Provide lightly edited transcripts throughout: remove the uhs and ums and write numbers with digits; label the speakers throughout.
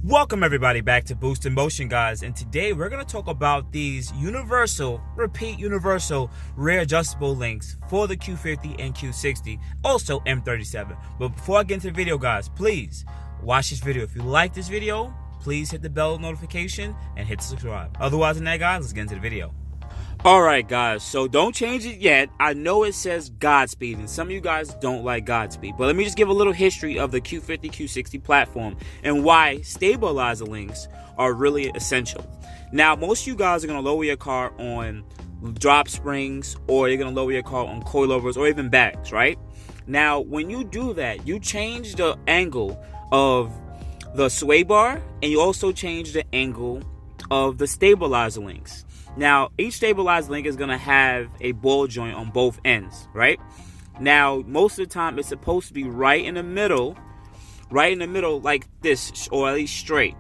Speaker 1: Welcome everybody back to Boost in Motion, guys, and today we're going to talk about these universal rear adjustable links for the Q50 and Q60, also M37. But before I get into the video, guys, please watch this video. If you like this video, please hit the bell notification and hit subscribe. Otherwise than that, guys, let's get into the video. Alright guys, so don't change it yet. I know it says Godspeed and some of you guys don't like Godspeed, but let me just give a little history of the Q50 Q60 platform and why stabilizer links are really essential. Now, most of you guys are going to lower your car on drop springs, or you're going to lower your car on coilovers or even bags, right? Now, when you do that, you change the angle of the sway bar and you also change the angle of the stabilizer links. Now, each stabilized link is going to have a ball joint on both ends, right? Now, most of the time, it's supposed to be right in the middle like this, or at least straight.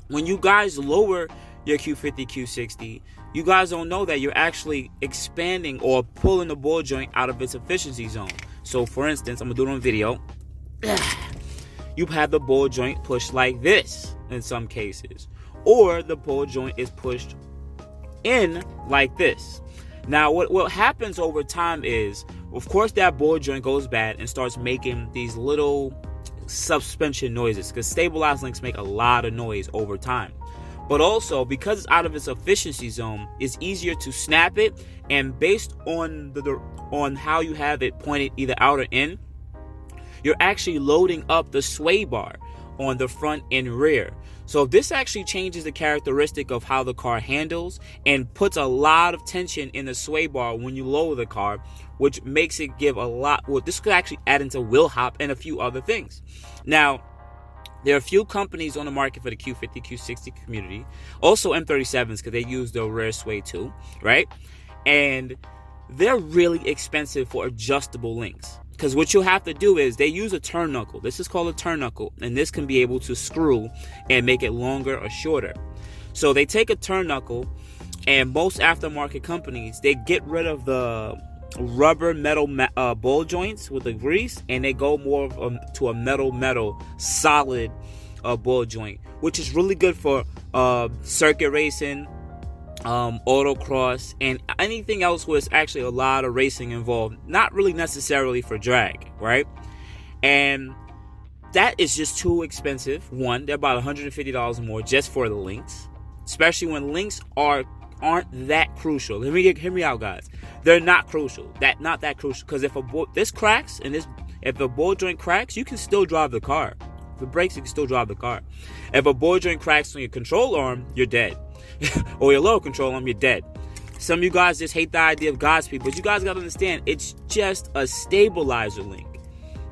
Speaker 1: When you guys lower your Q50, Q60, you guys don't know that you're actually expanding or pulling the ball joint out of its efficiency zone. So, for instance, I'm going to do it on video. You have the ball joint pushed like this in some cases, or the ball joint is pushed in like this. Now what happens over time is, of course, that ball joint goes bad and starts making these little suspension noises, because stabilized links make a lot of noise over time. But also, because it's out of its efficiency zone, it's easier to snap it, and based on how you have it pointed either out or in, you're actually loading up the sway bar on the front and rear. So this actually changes the characteristic of how the car handles and puts a lot of tension in the sway bar when you lower the car, which makes it give a lot. Well, this could actually add into wheel hop and a few other things. Now, there are a few companies on the market for the Q50, Q60 community, also M37s, because they use the rear sway too, right? And they're really expensive for adjustable links. Because what you'll have to do is they use a turn knuckle. This is called a turn knuckle, and this can be able to screw and make it longer or shorter. So they take a turn knuckle, and most aftermarket companies, they get rid of the rubber metal ball joints with the grease, and they go more to a metal solid ball joint, which is really good for circuit racing, autocross, and anything else where it's actually a lot of racing involved, not really necessarily for drag, right? And that is just too expensive. One, they're about $150 more just for the links, especially when links aren't that crucial. Hear me out, guys. They're not crucial. Not that crucial, because if this cracks and if a ball joint cracks, you can still drive the car. If it breaks, you can still drive the car. If a ball joint cracks on your control arm, you're dead. Or your lower control arm, you're dead. Some of you guys just hate the idea of Godspeed, but you guys gotta understand, it's just a stabilizer link.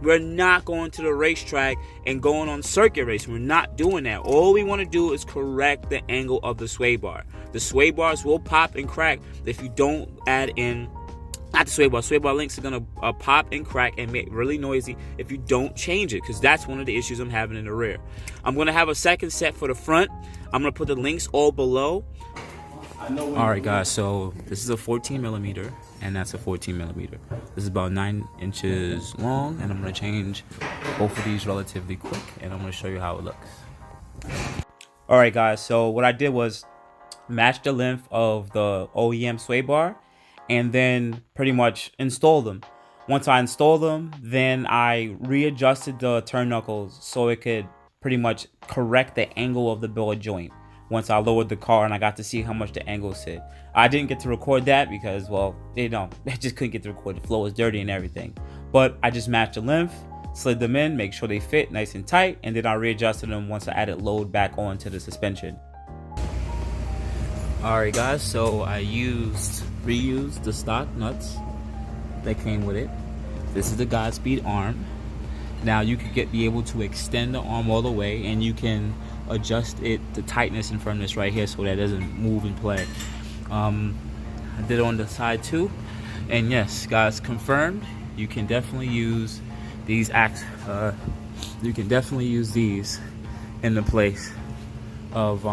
Speaker 1: We're not going to the racetrack and going on circuit racing. We're not doing that. All we want to do is correct the angle of the sway bar. The sway bars will pop and crack if you don't add in, not the sway bar. Sway bar links are gonna pop and crack and make really noisy if you don't change it, because that's one of the issues I'm having in the rear. I'm gonna have a second set for the front. I'm gonna put the links all below. Alright guys, so this is a 14 millimeter and that's a 14 millimeter. This is about 9 inches long, and I'm gonna change both of these relatively quick, and I'm gonna show you how it looks. Alright guys, so what I did was match the length of the OEM sway bar and then pretty much install them. Once I install them, then I readjusted the turn knuckles so it could pretty much correct the angle of the ball joint. Once I lowered the car and I got to see how much the angle said. I didn't get to record that because, well, I just couldn't get to record. The floor was dirty and everything. But I just matched the length, slid them in, make sure they fit nice and tight, and then I readjusted them once I added load back onto the suspension. Alright guys, so I reused the stock nuts that came with it. This is the Godspeed arm. Now you could be able to extend the arm all the way, and you can adjust the tightness and firmness right here so that it doesn't move and play. I did it on the side too, and yes guys, confirmed, you can definitely use these you can definitely use these in the place of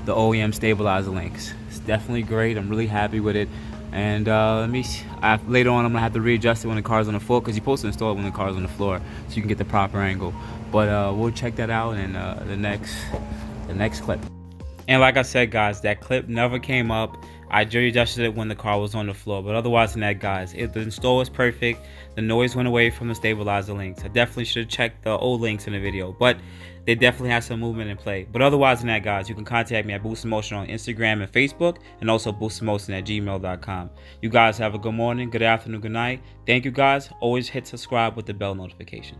Speaker 1: the OEM stabilizer links. It's definitely great. I'm really happy with it. And later on I'm gonna have to readjust it when the car's on the floor, because you're supposed to install it when the car's on the floor so you can get the proper angle. But we'll check that out in the next clip. And like I said, guys, that clip never came up. I jury adjusted it when the car was on the floor, but otherwise than that, guys, the install was perfect. The noise went away from the stabilizer links. I definitely should have checked the old links in the video, but they definitely had some movement in play. But otherwise than that, guys, you can contact me at Boost in Motion on Instagram and Facebook, and also boostinmotion@gmail.com. You guys have a good morning, good afternoon, good night. Thank you, guys. Always hit subscribe with the bell notification.